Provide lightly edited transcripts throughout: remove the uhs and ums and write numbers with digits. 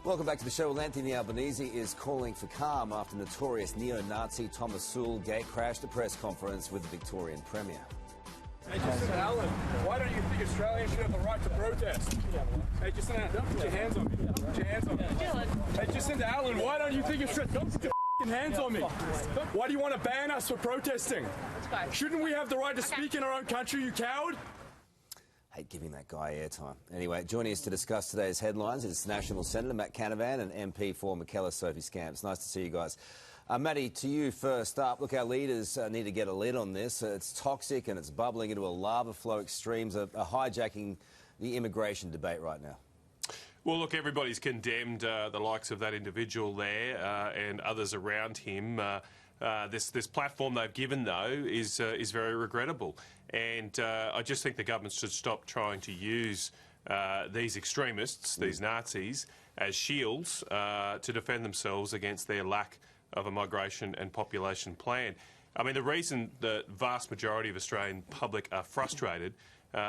Welcome back to the show. Well, Anthony Albanese is calling for calm after notorious neo-Nazi Thomas Sewell gatecrashed a press conference with the Victorian Premier. Hey, Justin Allen, why don't you think Australians should have the right to protest? Hey, Justin Allen, don't put your hands on me. Put your hands on me. Hey, Justin Allen, why don't you think Australians... Don't put your hands on me. Why do you want to ban us for protesting? Shouldn't we have the right to speak in our own country, you coward? Hate giving that guy airtime. Anyway, joining us to discuss today's headlines is National Senator M.Canavan and MP for Mackellar Sophie Scamps. Nice to see you guys. Matty, to you first up. Look, our leaders need to get a lid on this. It's toxic and it's bubbling into a lava flow. Extremes are hijacking the immigration debate right now. Well, look, everybody's condemned the likes of that individual there and others around him. This platform they've given, though, is very regrettable. And I just think the government should stop trying to use these extremists, these Nazis, as shields to defend themselves against their lack of a migration and population plan. I mean, the reason the vast majority of Australian public are frustrated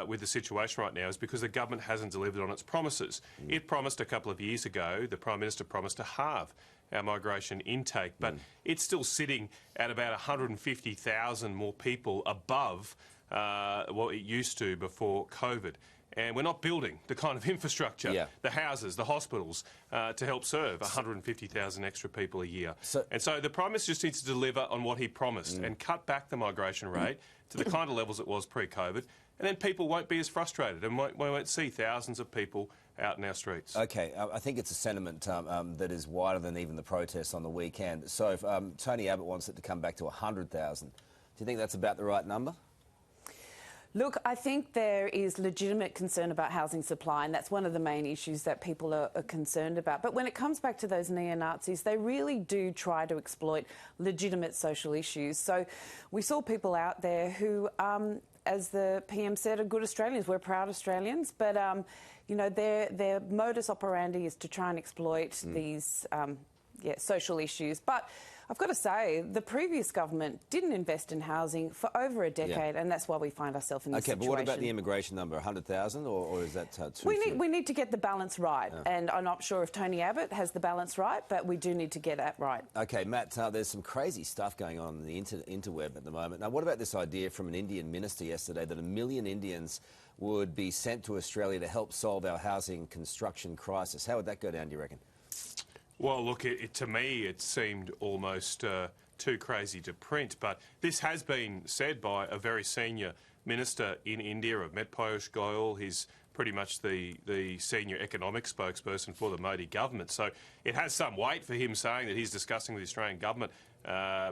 with the situation right now is because the government hasn't delivered on its promises. It promised a couple of years ago, the Prime Minister promised to halve our migration intake, but it's still sitting at about 150,000 more people above what it used to before COVID. And we're not building the kind of infrastructure, the houses, the hospitals, to help serve 150,000 extra people a year. So the Prime Minister just needs to deliver on what he promised and cut back the migration rate to the kind of levels it was pre-COVID, and then people won't be as frustrated and we won't see thousands of people out in our streets. OK, I think it's a sentiment that is wider than even the protests on the weekend. So if, Tony Abbott wants it to come back to 100,000. Do you think that's about the right number? Look, I think there is legitimate concern about housing supply, and that's one of the main issues that people are concerned about. But when it comes back to those neo-Nazis, they really do try to exploit legitimate social issues. So we saw people out there who, as the PM said, are good Australians. We're proud Australians, but, you know, their modus operandi is to try and exploit these social issues. But I've got to say, the previous government didn't invest in housing for over a decade, and that's why we find ourselves in this situation. OK, but what about the immigration number, 100,000, or is that too few? We need to get the balance right, and I'm not sure if Tony Abbott has the balance right, but we do need to get that right. OK, Matt, there's some crazy stuff going on in the interweb at the moment. Now, what about this idea from an Indian minister yesterday that 1 million Indians would be sent to Australia to help solve our housing construction crisis? How would that go down, do you reckon? Well, look, to me it seemed almost too crazy to print, but this has been said by a very senior minister in India. I've met Piyush Goyal. He's pretty much the senior economic spokesperson for the Modi government. So it has some weight for him saying that he's discussing with the Australian government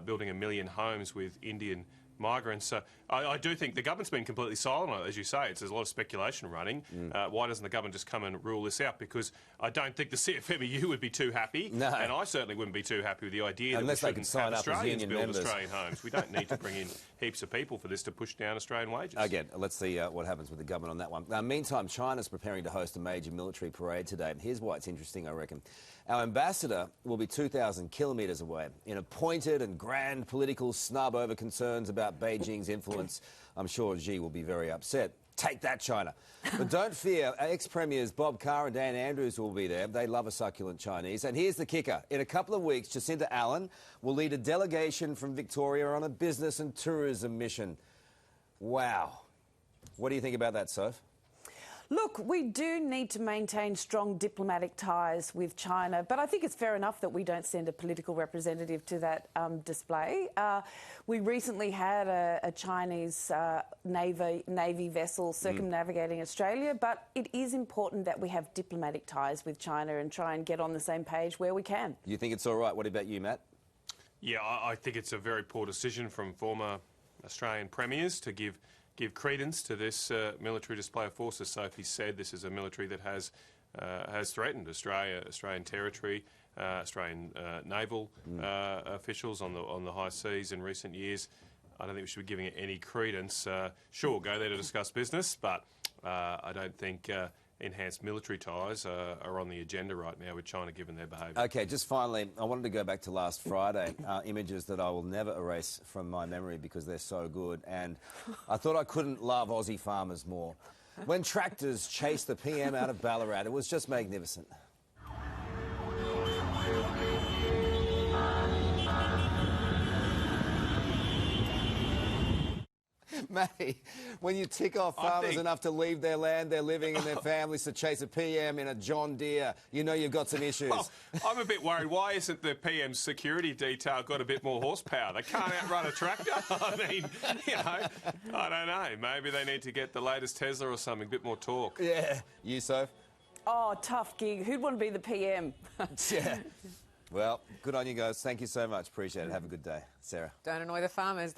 building 1 million homes with Indian migrants. So I do think the government's been completely silent on it, as you say. There's a lot of speculation running. Why doesn't the government just come and rule this out? Because I don't think the CFMEU would be too happy, and I certainly wouldn't be too happy with the idea unless that we shouldn't have Australians build members. Australian homes. We don't need to bring in heaps of people for this to push down Australian wages. Again, let's see what happens with the government on that one. Meantime, China's preparing to host a major military parade today. And here's why it's interesting, I reckon. Our ambassador will be 2,000 kilometres away in a pointed and grand political snub over concerns about Beijing's influence. I'm sure Xi will be very upset. Take that, China. But don't fear, ex-premiers Bob Carr and Dan Andrews will be there. They love a succulent Chinese. And here's the kicker. In a couple of weeks, Jacinta Allen will lead a delegation from Victoria on a business and tourism mission. Wow. What do you think about that, Soph? Look, we do need to maintain strong diplomatic ties with China, but I think it's fair enough that we don't send a political representative to that display. We recently had a Chinese Navy vessel circumnavigating Australia, but it is important that we have diplomatic ties with China and try and get on the same page where we can. You think it's all right? What about you, Matt? Yeah, I think it's a very poor decision from former Australian premiers to give credence to this military display of force. As Sophie said, this is a military that has threatened Australian territory, Australian naval officials on the high seas in recent years. I don't think we should be giving it any credence. Sure, go there to discuss business, but I don't think enhanced military ties are on the agenda right now with China, given their behaviour. OK, just finally, I wanted to go back to last Friday, images that I will never erase from my memory because they're so good, and I thought I couldn't love Aussie farmers more. When tractors chased the PM out of Ballarat, it was just magnificent. Matty, when you tick off farmers enough to leave their land, their living and their families to chase a PM in a John Deere, you know you've got some issues. Well, I'm a bit worried. Why isn't the PM's security detail got a bit more horsepower? They can't outrun a tractor. I mean, you know, I don't know. Maybe they need to get the latest Tesla or something, a bit more torque. Yeah. You, Soph? Oh, tough gig. Who'd want to be the PM? Yeah. Well, good on you guys. Thank you so much. Appreciate it. Have a good day. Sarah. Don't annoy the farmers. They'll